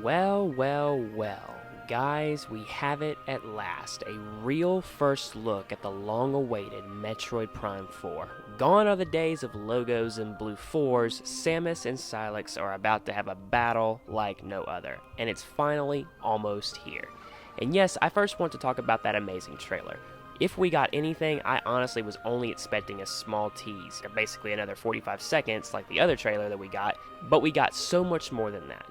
Well, guys, we have it at last. A real first look at the long-awaited Metroid Prime 4. Gone are the days of logos and blue fours. Samus and Sylix are about to have a battle like no other, and it's finally almost here. And yes, I first want to talk about that amazing trailer. If we got anything, I honestly was only expecting a small tease, or basically another 45 seconds like the other trailer that we got, but we got so much more than that.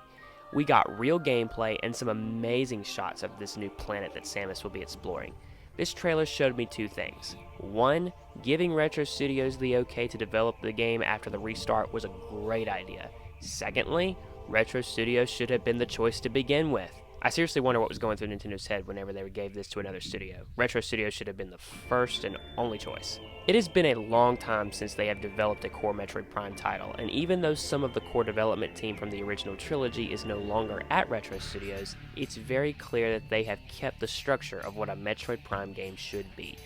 We got real gameplay and some amazing shots of this new planet that Samus will be exploring. This trailer showed me two things. One, giving Retro Studios the okay to develop the game after the restart was a great idea. Secondly, Retro Studios should have been the choice to begin with. I seriously wonder what was going through Nintendo's head whenever they gave this to another studio. Retro Studios should have been the first and only choice. It has been a long time since they have developed a core Metroid Prime title, and even though some of the core development team from the original trilogy is no longer at Retro Studios, it's very clear that they have kept the structure of what a Metroid Prime game should be.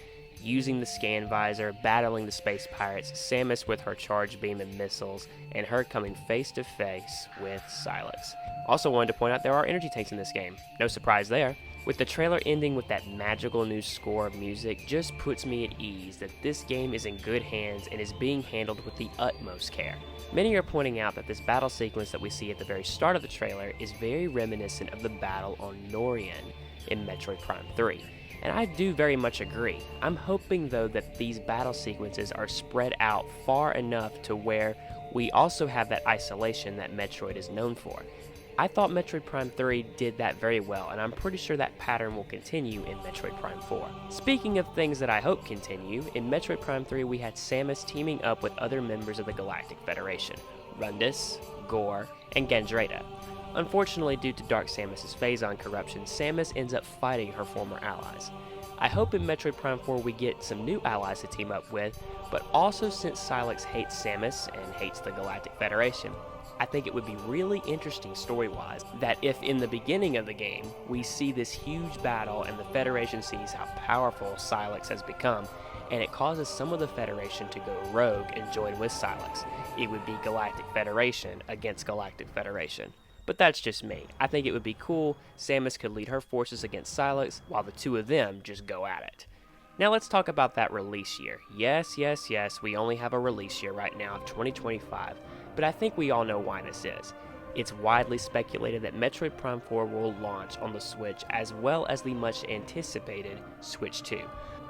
Using the scan visor, battling the space pirates, Samus with her charge beam and missiles, and her coming face to face with Sylix. Also wanted to point out there are energy tanks in this game. No surprise there. With the trailer ending with that magical new score of music just puts me at ease that this game is in good hands and is being handled with the utmost care. Many are pointing out that this battle sequence that we see at the very start of the trailer is very reminiscent of the battle on Norian in Metroid Prime 3. And I do very much agree. I'm hoping though that these battle sequences are spread out far enough to where we also have that isolation that Metroid is known for. I thought Metroid Prime 3 did that very well, and I'm pretty sure that pattern will continue in Metroid Prime 4. Speaking of things that I hope continue, in Metroid Prime 3 we had Samus teaming up with other members of the Galactic Federation, Rundus, Gore, and Gandreda. Unfortunately, due to Dark Samus' Phazon corruption, Samus ends up fighting her former allies. I hope in Metroid Prime 4 we get some new allies to team up with, but also since Sylix hates Samus and hates the Galactic Federation, I think it would be really interesting story-wise that if in the beginning of the game we see this huge battle and the Federation sees how powerful Sylix has become, and it causes some of the Federation to go rogue and join with Sylix, it would be Galactic Federation against Galactic Federation. But that's just me. I think it would be cool. Samus could lead her forces against Sylix while the two of them just go at it. Now let's talk about that release year. Yes, we only have a release year right now of 2025, but I think we all know why this is. It's widely speculated that Metroid Prime 4 will launch on the Switch as well as the much anticipated Switch 2.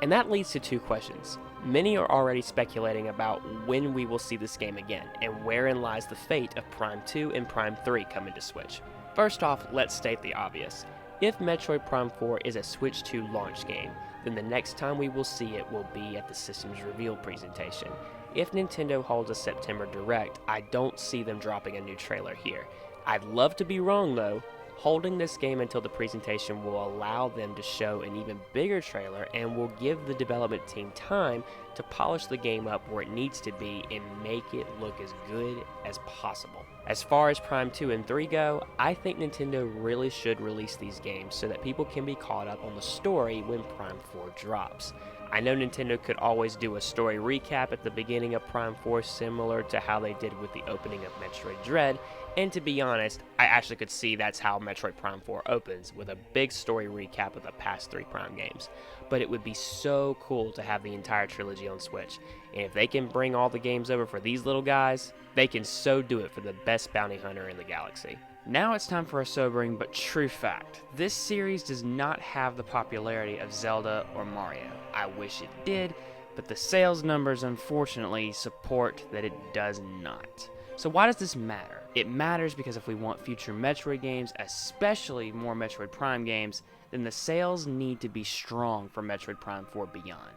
And that leads to two questions. Many are already speculating about when we will see this game again, and wherein lies the fate of Prime 2 and Prime 3 coming to Switch. First off, let's state the obvious. If Metroid Prime 4 is a Switch 2 launch game, then the next time we will see it will be at the Systems Reveal presentation. If Nintendo holds a September Direct, I don't see them dropping a new trailer here. I'd love to be wrong though. Holding this game until the presentation will allow them to show an even bigger trailer and will give the development team time to polish the game up where it needs to be and make it look as good as possible. As far as Prime 2 and 3 go, I think Nintendo really should release these games so that people can be caught up on the story when Prime 4 drops. I know Nintendo could always do a story recap at the beginning of Prime 4 similar to how they did with the opening of Metroid Dread, and to be honest, I actually could see that's how Metroid Prime 4 opens, with a big story recap of the past 3 Prime games. But it would be so cool to have the entire trilogy on Switch, and if they can bring all the games over for these little guys, they can so do it for the best bounty hunter in the galaxy. Now it's time for a sobering but true fact. This series does not have the popularity of Zelda or Mario. I wish it did, but the sales numbers unfortunately support that it does not. So why does this matter? It matters because if we want future Metroid games, especially more Metroid Prime games, then the sales need to be strong for Metroid Prime 4 Beyond.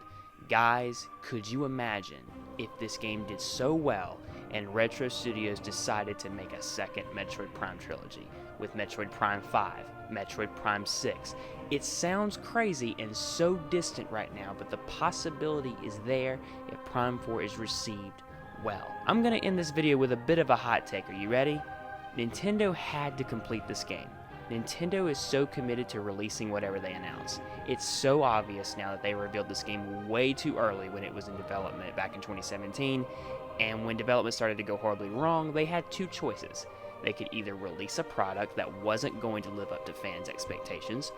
Guys, could you imagine if this game did so well and Retro Studios decided to make a second Metroid Prime trilogy with Metroid Prime 5, Metroid Prime 6. It sounds crazy and so distant right now, but the possibility is there if Prime 4 is received well. I'm going to end this video with a bit of a hot take. Are you ready? Nintendo had to complete this game. Nintendo is so committed to releasing whatever they announce. It's so obvious now that they revealed this game way too early when it was in development back in 2017, and when development started to go horribly wrong, they had two choices. They could either release a product that wasn't going to live up to fans' expectations,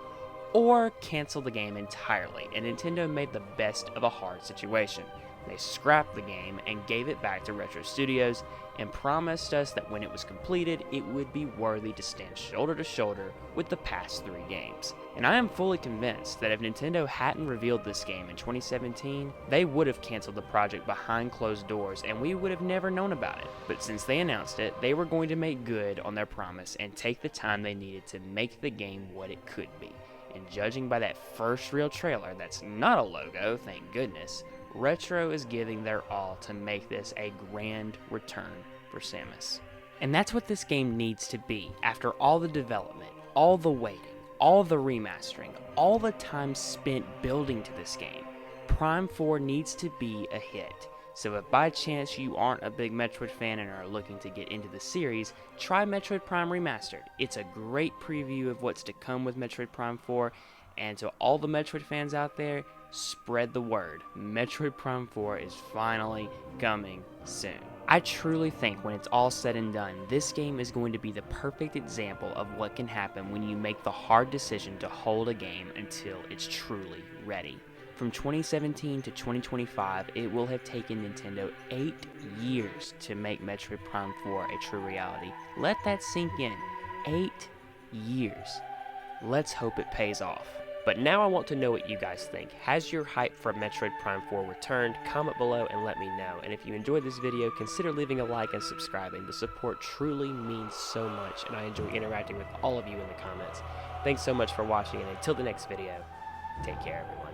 or cancel the game entirely, and Nintendo made the best of a hard situation. They scrapped the game and gave it back to Retro Studios and promised us that when it was completed, it would be worthy to stand shoulder to shoulder with the past 3 games. And I am fully convinced that if Nintendo hadn't revealed this game in 2017, they would have canceled the project behind closed doors and we would have never known about it. But since they announced it, they were going to make good on their promise and take the time they needed to make the game what it could be. And judging by that first real trailer that's not a logo, thank goodness, Retro is giving their all to make this a grand return for Samus. And that's what this game needs to be after all the development, all the waiting, all the remastering, all the time spent building to this game. Prime 4 needs to be a hit. So if by chance you aren't a big Metroid fan and are looking to get into the series, try Metroid Prime Remastered. It's a great preview of what's to come with Metroid Prime 4, and to all the Metroid fans out there, spread the word. Metroid Prime 4 is finally coming soon. I truly think when it's all said and done, this game is going to be the perfect example of what can happen when you make the hard decision to hold a game until it's truly ready. From 2017 to 2025, it will have taken Nintendo 8 years to make Metroid Prime 4 a true reality. Let that sink in. 8 years. Let's hope it pays off. But now I want to know what you guys think. Has your hype for Metroid Prime 4 returned? Comment below and let me know. And if you enjoyed this video, consider leaving a like and subscribing. The support truly means so much, and I enjoy interacting with all of you in the comments. Thanks so much for watching, and until the next video, take care everyone.